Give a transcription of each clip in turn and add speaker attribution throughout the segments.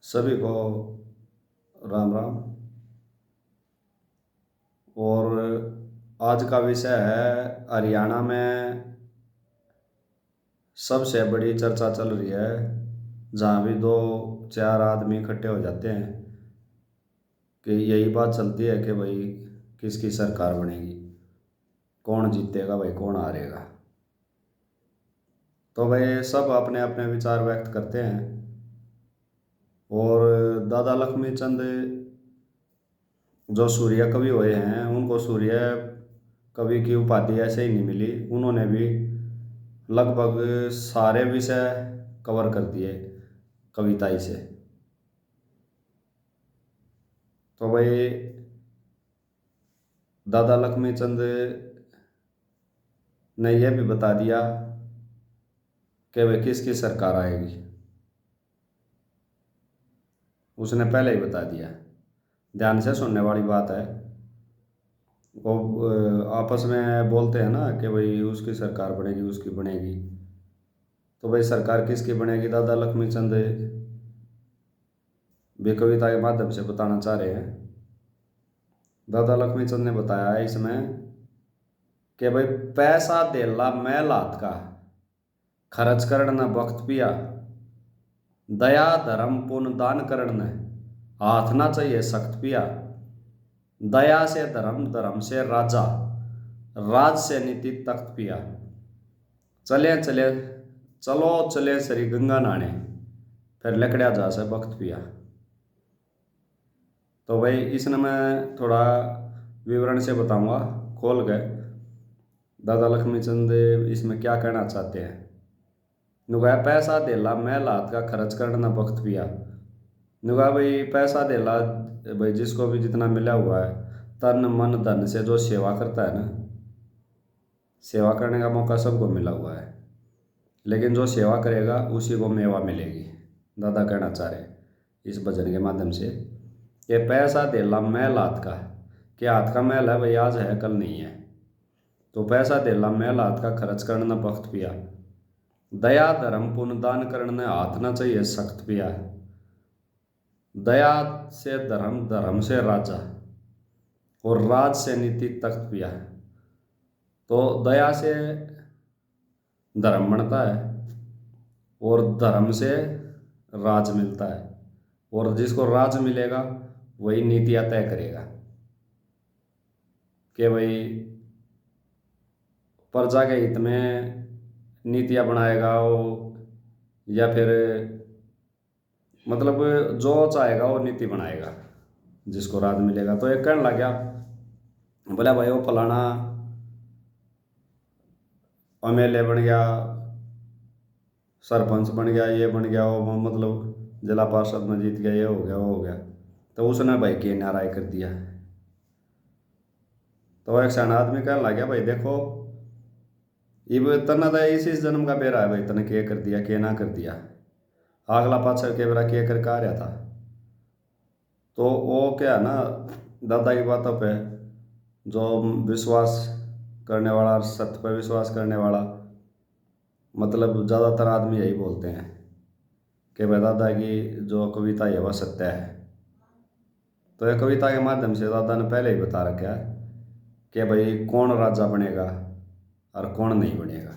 Speaker 1: सभी को राम राम। और आज का विषय है हरियाणा में सबसे बड़ी चर्चा चल रही है, जहाँ भी दो चार आदमी इकट्ठे हो जाते हैं कि यही बात चलती है कि भाई किसकी सरकार बनेगी, कौन जीतेगा, भाई कौन हारेगा। तो भाई सब अपने अपने विचार व्यक्त करते हैं। और दादा लक्ष्मी चंद जो सूर्य कवि हुए हैं, उनको सूर्य कवि की उपाधि ऐसे ही नहीं मिली। उन्होंने भी लगभग सारे विषय कवर कर दिए कविताई से। तो भाई दादा लक्ष्मी चंद ने यह भी बता दिया कि वह किसकी सरकार आएगी, उसने पहले ही बता दिया। ध्यान से सुनने वाली बात है। वो आपस में बोलते हैं ना कि भाई उसकी सरकार बनेगी, उसकी बनेगी। तो भाई सरकार किसकी बनेगी, दादा लक्ष्मी चंद भी कविता के माध्यम से बताना चाह रहे हैं। दादा लक्ष्मी चंद ने बताया है इसमें कि भाई पैसा देला मैल हाथ का, खर्च करण न वक्त पिया, दया धर्म पुण्य दान करण न हाथ ना चाहिए सख्त पिया, दया से धर्म, धर्म से राजा, राज से नीति तख्त पिया, चले चले चलो चले श्री गंगा नहाने, फिर लकड़िया जा से वक्त पिया। तो भाई इसने मैं थोड़ा विवरण से बताऊंगा खोल के दादा लक्ष्मी चंद इसमें क्या कहना चाहते हैं। नुगा पैसा देला मैल हाथ का, खर्च करना वक्त पिया। नुगा भाई पैसा देला, भाई जिसको भी जितना मिला हुआ है, तन मन धन से जो सेवा करता है ना, सेवा करने का मौका सबको मिला हुआ है, लेकिन जो सेवा करेगा उसी को मेवा मिलेगी। दादा कहना चाह रहे इस भजन के माध्यम से ये पैसा देला मैल हाथ का, क्या हाथ का मैल है भाई, आज है कल नहीं है। तो पैसा देला मैल हाथ का, खर्च करना वक्त पिया, दया धर्म पुण्य दान करने हाथ ना चाहिए सख्त पिया, दया से धर्म, धर्म से राजा, और राज से नीति तख्त पिया। तो दया से धर्म बनता है और धर्म से राज मिलता है, और जिसको राज मिलेगा वही नीतियाँ तय करेगा कि भाई प्रजा के हित में नीतियाँ बनाएगा वो, या फिर मतलब जो चाहेगा वो नीति बनाएगा जिसको राज मिलेगा। तो एक कहने लग गया, बोला भाई वो फलाना एमएलए बन गया, सरपंच बन गया, ये बन गया, वो मतलब जिला पार्षद में जीत गया, ये हो गया, वो हो गया। तो उसने भाई के नाराज कर दिया। तो एक सैन आदमी कहने लग गया, भाई देखो ये तना था इस जन्म का बेरा है भाई, तने के कर दिया के ना कर दिया, अगला पाछा के बेरा के कर आ रहा था। तो वो क्या है ना, दादा की बातों पे जो विश्वास करने वाला, सत्य पर विश्वास करने वाला, मतलब ज़्यादातर आदमी यही बोलते हैं कि भाई दादा की जो कविता है वह सत्य है। तो यह कविता के माध्यम से दादा ने पहले ही बता रखा है कि भाई कौन राजा बनेगा और कौन नहीं बनेगा।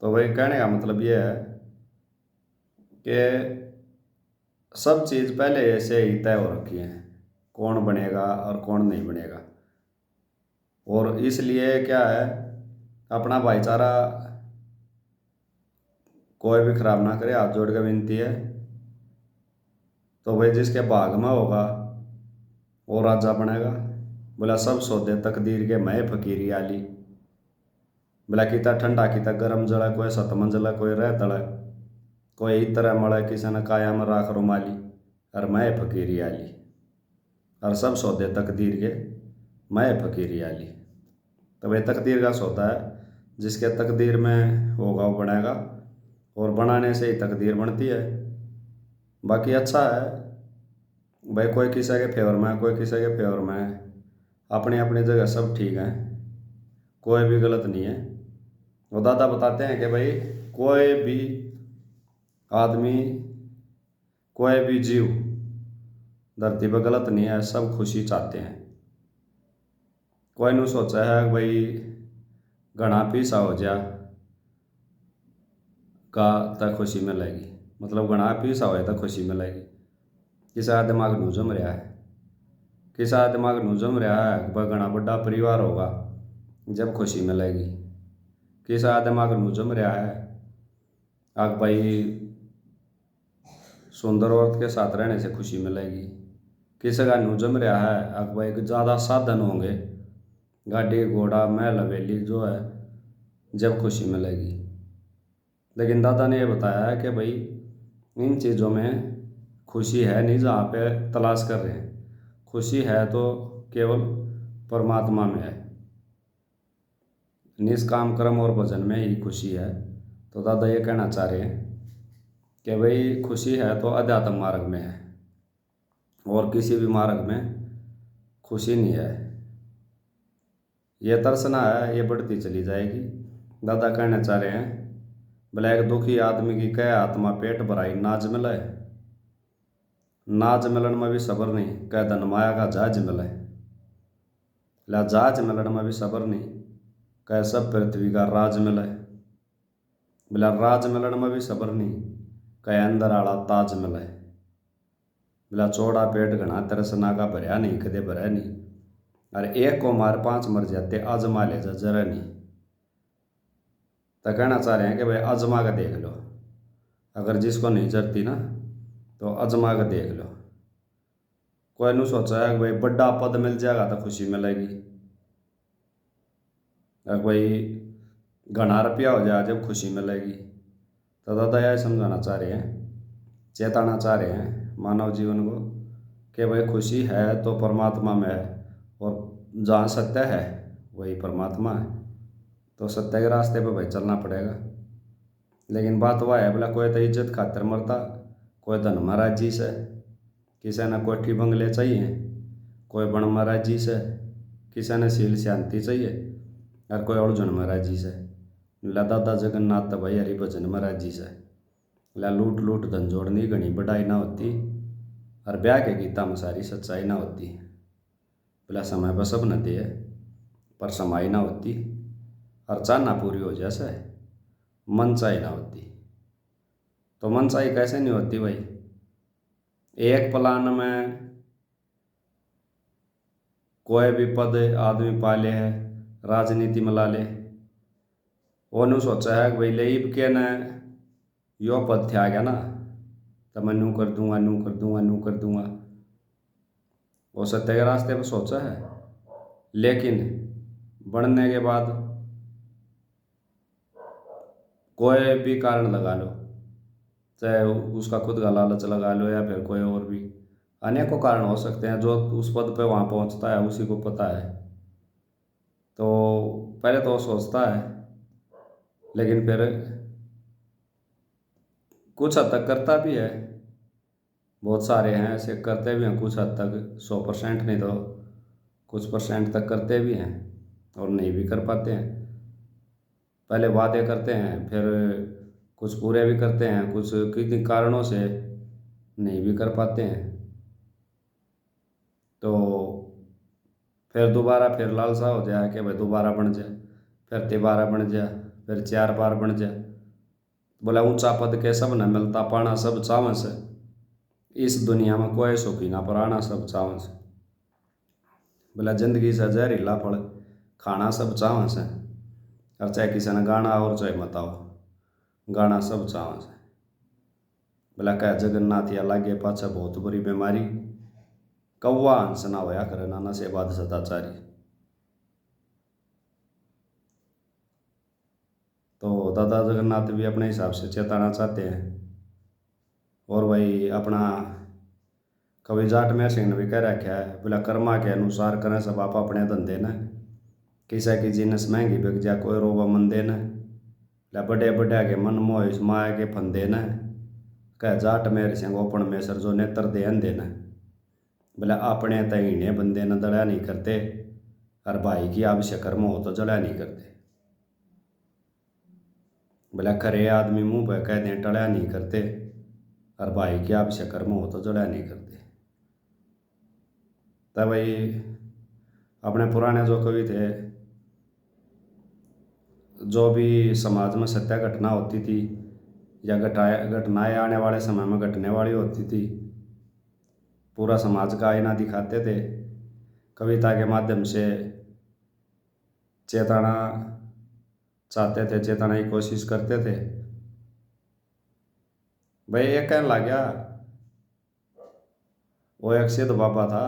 Speaker 1: तो भाई कहने का मतलब ये है कि सब चीज़ पहले ऐसे ही तय हो रखी है, कौन बनेगा और कौन नहीं बनेगा। और इसलिए क्या है, अपना भाईचारा कोई भी खराब ना करे, हाथ जोड़ के विनती है। तो भाई जिसके भाग में होगा वो राजा बनेगा। बोला सब सौदे तकदीर के मैं फकीरी आली, बोला किता ठंडा किता गर्म जला, कोई सतमन जला कोई रह तला, कोई इतर मड़ा किसी ने काया में राख रुमाली, और मैं फकीरी आली, और सब सौदे तकदीर के मैं फकीरी आली। तो भाई तकदीर का सौदा है, जिसके तकदीर में होगा वो बनेगा, और बनाने से ही तकदीर बनती है। बाकी अच्छा है भाई, कोई किसी के फेवर में है, कोई किसी के फेवर में है, अपनी अपनी जगह सब ठीक है, कोई भी गलत नहीं है। वो दादा बताते हैं कि भाई कोई भी आदमी कोई भी जीव धरती पर गलत नहीं है, सब खुशी चाहते हैं। कोई नहीं सोचा है कि भाई घना पीसा हो जा का तक खुशी मिलेगी, मतलब घना पीसा हो तक खुशी मिलेगी। किसा दिमाग नू जम रहा है, किसा दिमाग नू जम रहा है कि घना बड़ा परिवार होगा जब खुशी मिलेगी। किसा दिमाग नू जम रहा है आग भाई सुंदर औरत के साथ रहने से खुशी मिलेगी। किसी का नू जम रहा है आग भाई ज़्यादा साधन होंगे, गाड़ी घोड़ा महल हवेली जो है जब खुशी मिलेगी। लेकिन दादा ने ये बताया है कि भाई इन चीज़ों में खुशी है नहीं जहाँ पे तलाश कर रहे हैं, खुशी है तो केवल परमात्मा में है, निष्काम कर्म और भजन में ही खुशी है। तो दादा ये कहना चाह रहे हैं कि भाई खुशी है तो अध्यात्म मार्ग में है, और किसी भी मार्ग में खुशी नहीं है। ये तरसना है, ये बढ़ती चली जाएगी। दादा कहना चाह रहे हैं भले एक दुखी आदमी की कह आत्मा पेट भराई नाज मिले, नाज मिलन में भी सब्र नहीं, कह धन माया का जहाज मिले। ला जहाज मिलन में भी सब्र नहीं, कह सब पृथ्वी का राज मिले। बोला राज मिलन में भी सब्र नहीं, कह अंदर आला ताज मिले। बोला चौड़ा पेट घना तरसना का भरया नहीं, कदे भरा नहीं। अरे एक को मार 5 मर जाते, आजमा ले जा जरा नहीं। तो कहना चाह रहे हैं कि भाई आजमा का देख लो, अगर जिसको नहीं जरती ना तो आजमा का देख लो। कोई नहीं सोचा है कि भाई बड़ा पद मिल जाएगा तो खुशी मिलेगी, अगर भाई घना रुपया हो जाए जब खुशी मिलेगी। तो दादा यह समझाना चाह रहे हैं, चेताना चाह रहे हैं मानव जीवन को कि भाई खुशी है तो परमात्मा में है, और जहाँ सत्य है वही परमात्मा है। तो सत्य के रास्ते पे भाई चलना पड़ेगा। लेकिन बात वह है बोला कोई तो इज्जत खातिर मरता, कोई धन महाराजी से, किसी ने कोठी बंगले चाहिए, कोई बण महाराजी से, किसी ने सील शांति चाहिए, और कोई अर्जुन महाराजी से। ला दादा जगन्नाथ तो भाई हरि भजन महाराजी से। ला लूट लूट धन जोड़नी घनी बढ़ाई ना होती, और ब्याह के गीता में सारी सच्चाई ना होती। बोला समय पर सब न दे पर समाई ना होती, और चाहना पूरी हो जैसे मनचाही ना होती। तो मनचाही कैसे नहीं होती भाई? एक प्लान में कोई भी पद आदमी पा ले है, राजनीति में ला ले, वो नहीं सोचा है कि भाई लेब के न यो पद थे आ गया ना तो मैं नू कर दूंगा, नू कर दूंगा, नू कर दूंगा। वो सत्य के रास्ते पर सोचा है, लेकिन बढ़ने के बाद कोई भी कारण लगा लो, चाहे उसका खुद का लालच लगा लो या फिर कोई और भी, अनेकों कारण हो सकते हैं। जो उस पद पे वहाँ पहुँचता है उसी को पता है। तो पहले तो वो सोचता है, लेकिन फिर कुछ हद तक करता भी है। बहुत सारे हैं ऐसे करते भी हैं, कुछ हद तक 100% नहीं तो कुछ % तक करते भी हैं, और नहीं भी कर पाते हैं। पहले वादे करते हैं, फिर कुछ पूरे भी करते हैं, कुछ किन्हीं कारणों से नहीं भी कर पाते हैं। तो फिर दोबारा फिर लालसा हो जाए कि भाई दोबारा बन जाए, फिर 13 बन जाए, फिर 4 बार बन जाए। बोला ऊंचा पद के सब न मिलता, पाना सब चावन से, इस दुनिया में कोई सुखी ना पराना सब चावन से। बोला जिंदगी से जहरीला फल खाना सब चावन से, और चाहे किसी ने गाना और चाहे मताओ गाना सब चावन से। बोला कह जगन्नाथ या लागे पाछा बहुत बुरी बीमारी, कौवा हंस ना होया करे नाना से बाद सदाचारी। तो दादा जगन्नाथ भी अपने हिसाब से चेताना चाहते हैं। और भाई अपना कवि जाट में सिंह ने भी कह रखा है, बोला कर्मा के अनुसार करें सब आप अपने धंधे न, किसी की जिनस महंगी बिक जा कोई रोबा मंदे न। ला बड़े बड़े के मन मोह माया के फंदे न, कह जाट मेरे सिंह ओपन में सर जो नेत्र दे अंधे न। बोला अपने तहीने बंदे न दड़ा नहीं करते, और भाई की आवश्यक कर्म हो तो जड़ा नहीं करते। बोला खरे आदमी मुंह पर कह दें टड़ा नहीं करते, और भाई की आपसे कर्म हो तो जड़ा नहीं करते। तब भाई अपने पुराने जो कवि थे, जो भी समाज में सत्य घटना होती थी या घटनाएं आने वाले समय में घटने वाली होती थी, पूरा समाज का आईना दिखाते थे, कविता के माध्यम से चेताना चाहते थे, चेताने की कोशिश करते थे। भाई एक कहने लग गया, वो एक सिद्ध बाबा था,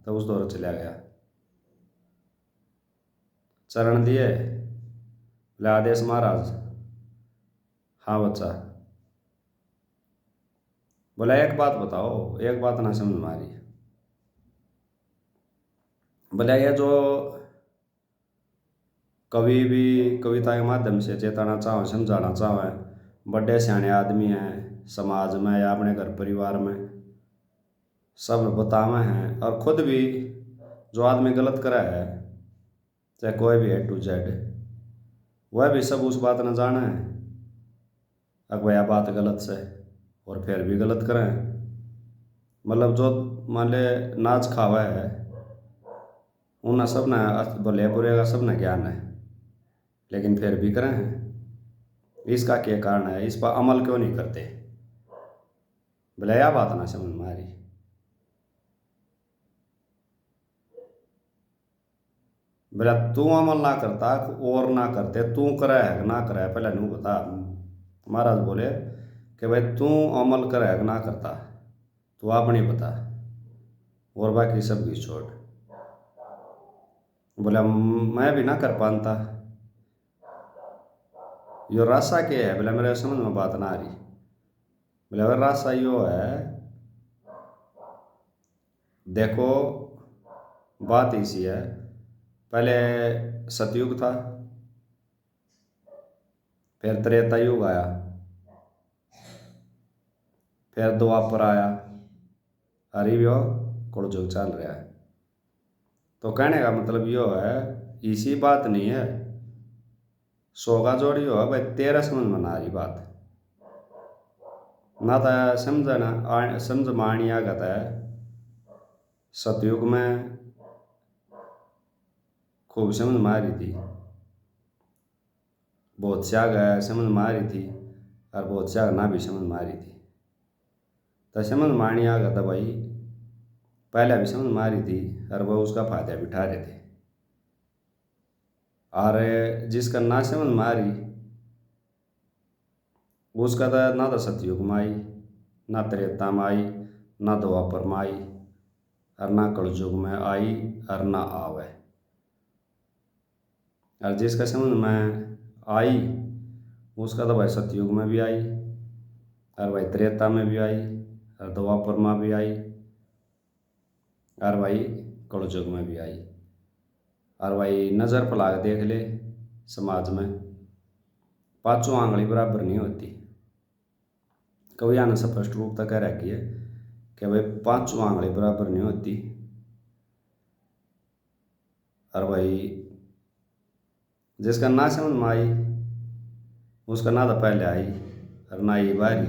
Speaker 1: तो उस दौर चला गया, चरण दिए, बोले आदेश महाराज। हाँ बच्चा। बोला एक बात बताओ, एक बात ना समझ में आ रही। बोला ये जो कवि भी कविता के माध्यम से चेताना चाहो, समझाना चाहो, बड़े सियाने आदमी हैं समाज में या अपने घर परिवार में, सब बतावे हैं, और खुद भी जो आदमी गलत करा है, चाहे कोई भी है टू जेड, वह भी सब उस बात न जाना है अब वह बात गलत से, और फिर भी गलत करें। मतलब जो मान ले नाच खावा है, उन्हें सब न भले बुरे का सब न ज्ञान है, लेकिन फिर भी करें हैं। इसका क्या कारण है, इस पर अमल क्यों नहीं करते? भले यह बात ना समझ में आ रही। बोला तू अमल ना करता और ना करते, तू करे है ना करे, पहले नू बता। महाराज बोले कि भाई तू अमल करे है ना करता, तू आप नहीं बता, और बाकी सब की छोड़। बोला मैं भी ना कर पाता। यो रास्ता क्या है? बोला मेरे समझ में बात ना आ रही। बोला भाई रास्ता यो है, देखो बात इसी है, पहले सतयुग था, फिर त्रेता युग आया, फिर द्वापर आया, अरे यो कलयुग चल रहा है। तो कहने का मतलब यो है, इसी बात नहीं है, 100 का जोड़ी हो भाई, 13 समझ में ना आ रही बात ना था, समझ माणी आ गता है। सतयुग में खूब समझ में आ रही थी, बहुत से आग समझ में आ रही थी, और बहुत से आग ना भी समझ में आ रही थी। तो समझ में आनी आ गया था भाई, पहले भी समझ में आ रही थी, और वह उसका फायदा भी उठा रहे थे। और जिसका ना समझ में आ रही, उसका तो ना तो सतयुग में आई, ना त्रेता में आई, ना द्वापर में आई, और ना कलयुग में आई, और ना आवे। और जिसका समझ में आई, उसका तो भाई सतयुग में भी आई, और भाई त्रेता में भी आई, और द्वापर में भी आई, और भाई कलयुग में भी आई। और भाई नज़र पर लाग देख ले, समाज में पांचों आंगली बराबर नहीं होती। कविया ने स्पष्ट रूप तक कह रखी है कि भाई पांचों आंगली बराबर नहीं होती। और भाई जिसका ना समझ में आई, उसका ना तो पहले आई, और ना ही बारी,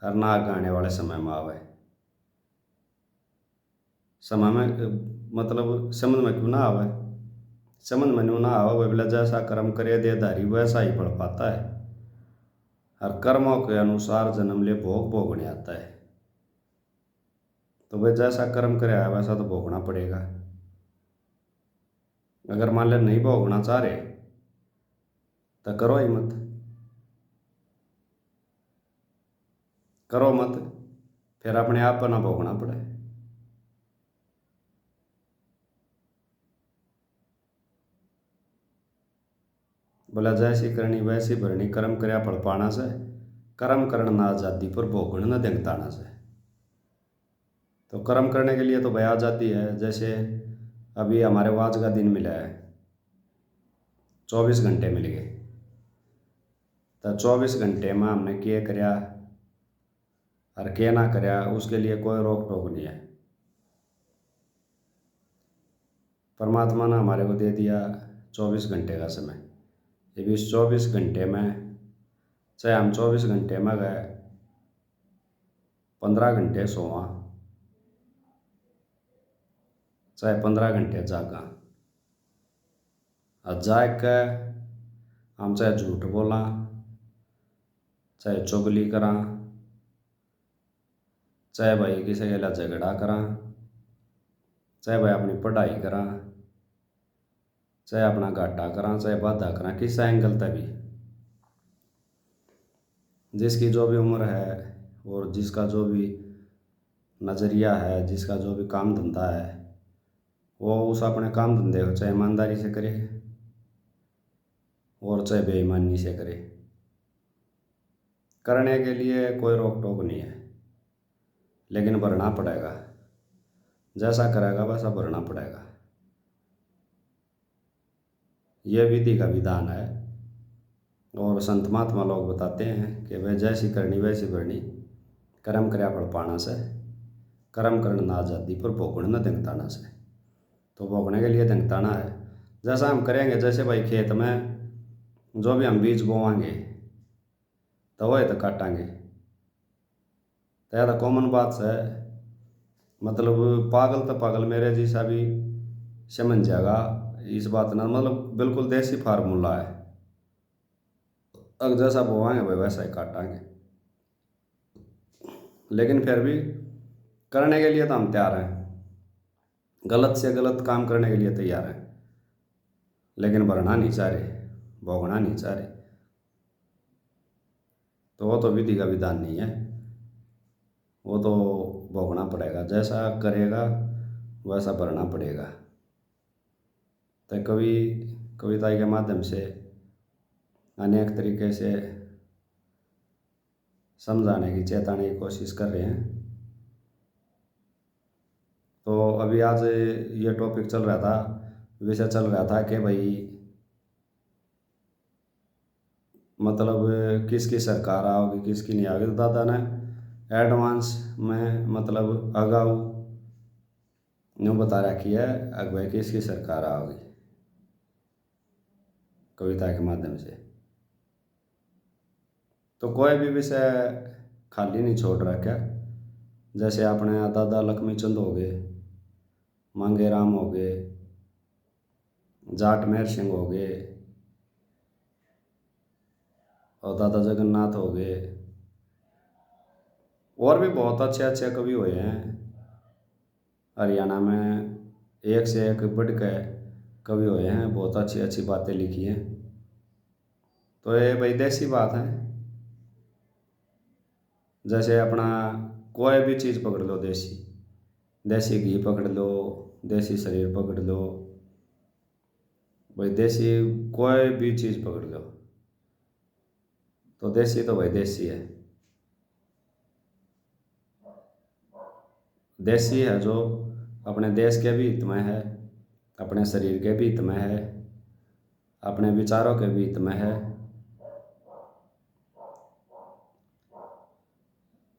Speaker 1: और ना आगे आने वाले समय में आवे। समय में मतलब समझ में क्यों ना आवे? समझ में क्यों ना आवे? बोला जैसा कर्म करे देहधारी वैसा ही पढ़ पाता है, और कर्मों के अनुसार जन्म ले भोग भोगने आता है। तो वह जैसा कर्म करे वैसा तो भोगना पड़ेगा। अगर मान ले नहीं भोगना चाह रहे तो करो ही मत, करो मत, फिर अपने आप पर ना भोगना पड़े। बोला जैसी करनी वैसी भरनी, कर्म करया फल पाना से, कर्म करना ना आजादी पर भोगना न देंगताना से। तो कर्म करने के लिए तो भाई आजादी है। जैसे अभी हमारे वाज का दिन मिला है, 24 घंटे मिल गए, तो 24 घंटे में हमने क्या करया और क्या ना करया, उसके लिए कोई रोक टोक नहीं है। परमात्मा ने हमारे को दे दिया 24 घंटे का समय। जब इस 24 घंटे में, चाहे हम 24 घंटे में गए 15 घंटे सोवा चाहे 15 घंटे जागा, और जाग के हम चाहे झूठ बोला, चाहे चुगली करा, चाहे भाई किसी के लिए झगड़ा करा, चाहे भाई अपनी पढ़ाई करा, चाहे अपना घाटा करा, चाहे वादा करा, किस एंगल तक भी जिसकी जो भी उम्र है और जिसका जो भी नज़रिया है, जिसका जो भी काम धंधा है, वो उस अपने काम धंधे को चाहे ईमानदारी से करे और चाहे बेईमानी से करे। करने के लिए कोई रोक टोक नहीं है, लेकिन भरना पड़ेगा। जैसा करेगा वैसा भरना पड़ेगा। यह विधि का विधान है, और संत महात्मा लोग बताते हैं कि वह जैसी करनी वैसी भरनी, कर्म करया फल पाना से, कर्म करना ना आज़ादी पर भोगण न दंगताना से। तो भोगने के लिए दंगताना है। जैसा हम करेंगे, जैसे भाई खेत में जो भी हम बीज बोवांगे तो वही तो काटांगे। तो यह तो कॉमन बात है, मतलब पागल तो पागल मेरे जैसा भी समझ जाएगा इस बात ना, मतलब बिल्कुल देसी फार्मूला है। अब जैसा बोवांगे भाई वैसा ही काटांगे। लेकिन फिर भी करने के लिए तो हम तैयार हैं, गलत से गलत काम करने के लिए तैयार हैं, लेकिन भरना नहीं चाह रहे, भोगना नहीं चाह रहे। तो वो तो विधि का विधान नहीं है, वो तो भोगना पड़ेगा। जैसा करेगा वैसा भरना पड़ेगा। तो कविता के माध्यम से अनेक तरीके से समझाने की, चेताने की कोशिश कर रहे हैं। तो अभी आज ये टॉपिक चल रहा था, विषय चल रहा था कि भाई मतलब किसकी सरकार आओगी किसकी नहीं आओगी। तो दादा ने एडवांस में मतलब अगाऊ न्यू बता रखी है अब भाई किसकी सरकार आओगी, कविता के माध्यम से। तो कोई भी विषय खाली नहीं छोड़ रखा। जैसे अपने दादा लक्ष्मी चंद हो गए, मांगे राम हो गए, जाट मेहर सिंह हो गए, और दादा जगन्नाथ हो गए, और भी बहुत अच्छे अच्छे कवि हुए हैं हरियाणा में। एक से एक बढ़ के कवि हुए हैं, बहुत अच्छी अच्छी बातें लिखी हैं। तो ये भाई देसी बात है। जैसे अपना कोई भी चीज़ पकड़ लो, देसी देसी घी पकड़ लो, देसी शरीर पकड़ लो, भाई देसी कोई भी चीज़ पकड़ लो, तो देसी तो भाई देसी है। देसी है जो अपने देश के भी हित में है, अपने शरीर के भी हित में है, अपने विचारों के भी हित में है।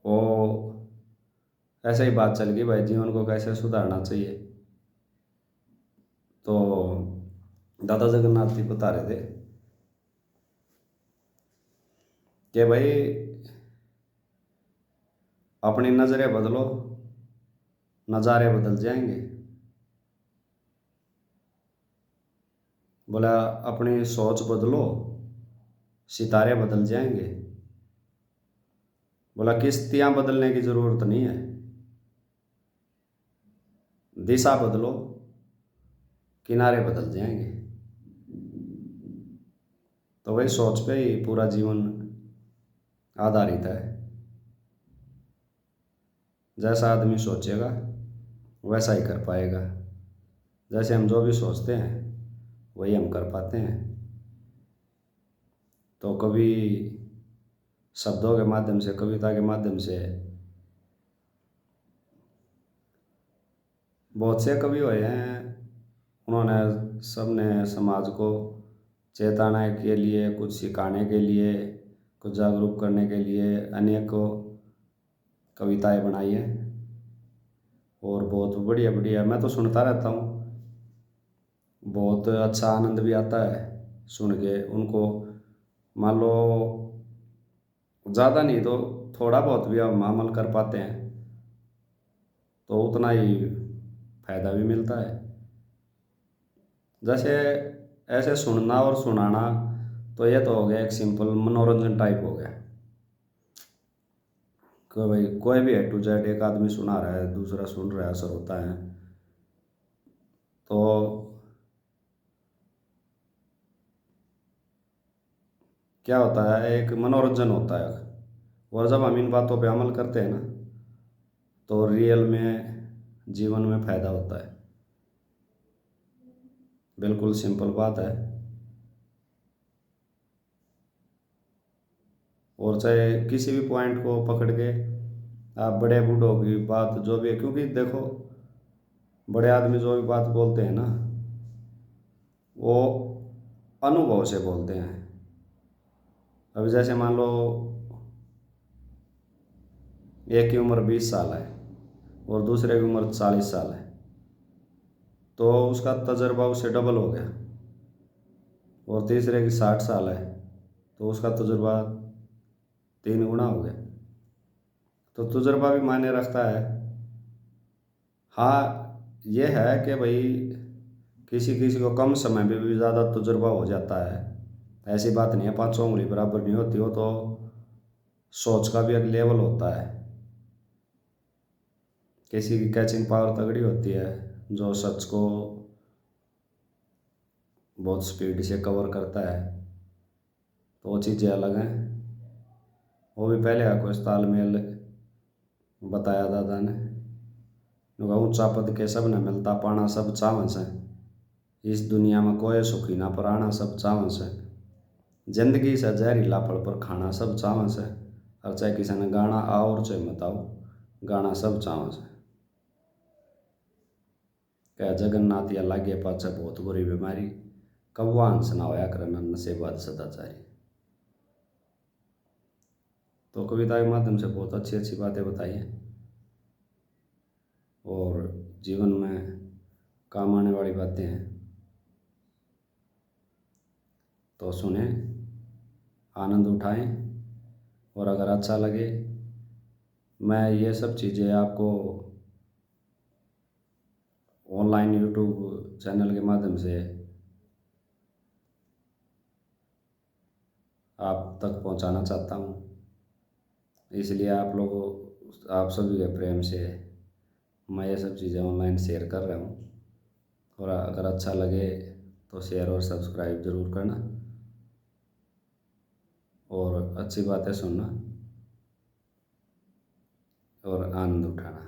Speaker 1: वो ऐसे ही बात चल गई भाई जीवन को कैसे सुधारना चाहिए। तो दादा जगन्नाथ जी बता रहे थे कि भाई अपनी नज़रें बदलो, नज़ारे बदल जाएंगे। बोला अपनी सोच बदलो, सितारे बदल जाएंगे। बोला किश्तियाँ बदलने की ज़रूरत नहीं है, दिशा बदलो, किनारे बदल जाएंगे। तो वही सोच पे ही पूरा जीवन आधारित है। जैसा आदमी सोचेगा वैसा ही कर पाएगा। जैसे हम जो भी सोचते हैं वही हम कर पाते हैं। तो कभी शब्दों के माध्यम से, कविता के माध्यम से बहुत से कवि हुए हैं, उन्होंने सबने समाज को चेताने के लिए, कुछ सिखाने के लिए, कुछ जागरूक करने के लिए अनेकों कविताएं बनाई हैं। और बहुत बढ़िया बढ़िया, मैं तो सुनता रहता हूँ, बहुत अच्छा आनंद भी आता है सुन के उनको। मान लो ज़्यादा नहीं तो थोड़ा बहुत भी हम अमल कर पाते हैं तो उतना ही फायदा भी मिलता है। जैसे ऐसे सुनना और सुनाना तो ये तो हो गया एक सिंपल मनोरंजन टाइप हो गया कि भाई कोई भी A to Z एक आदमी सुना रहा है दूसरा सुन रहा है असर होता है। तो क्या होता है एक मनोरंजन होता है। और जब हम इन बातों पे अमल करते हैं ना तो रियल में जीवन में फायदा होता है। बिल्कुल सिंपल बात है। और चाहे किसी भी पॉइंट को पकड़ के आप बड़े बूढ़ों की बात जो भी है, क्योंकि देखो बड़े आदमी जो भी बात बोलते हैं ना वो अनुभव से बोलते हैं। अब जैसे मान लो एक की उम्र 20 साल है और दूसरे की उम्र 40 साल है तो उसका तजर्बा उससे डबल हो गया। और तीसरे की 60 साल है तो उसका तजुर्बा 3 गुना हो गया। तो तजुर्बा भी मायने रखता है। हाँ ये है कि भाई किसी किसी को कम समय में भी ज़्यादा तजुर्बा हो जाता है। ऐसी बात नहीं है 5 उंगली बराबर नहीं होती। हो तो सोच का भी एक लेवल होता है। किसी की कैचिंग पावर तगड़ी होती है जो सच को बहुत स्पीड से कवर करता है तो वो चीज़ें अलग हैं। वो भी पहले का कुछ तालमेल बताया दादा ने। नुका ऊंचा पद के सब न मिलता पाना सब चावन से। इस दुनिया में कोई सुखी ना पराना सब चावन से। जिंदगी से जहरीला पड़ पर खाना सब चावन से। और चाहे किसी ने गाना आओ और चाहे मत आओ गाना सब चावन से। कह जगन्नाथ या लागे पाछे बहुत बुरी बीमारी कौवा हंस ना होया करना नशेबाद सदाचारी। तो कविता के माध्यम से बहुत अच्छी अच्छी बातें बताई हैं और जीवन में काम आने वाली बातें हैं। तो सुने आनंद उठाएं। और अगर अच्छा लगे मैं ये सब चीज़ें आपको ऑनलाइन यूट्यूब चैनल के माध्यम से आप तक पहुंचाना चाहता हूं। इसलिए आप लोगों आप सभी के प्रेम से मैं ये सब चीज़ें ऑनलाइन शेयर कर रहा हूँ। और अगर अच्छा लगे तो शेयर और सब्सक्राइब ज़रूर करना और अच्छी बातें सुनना और आनंद उठाना।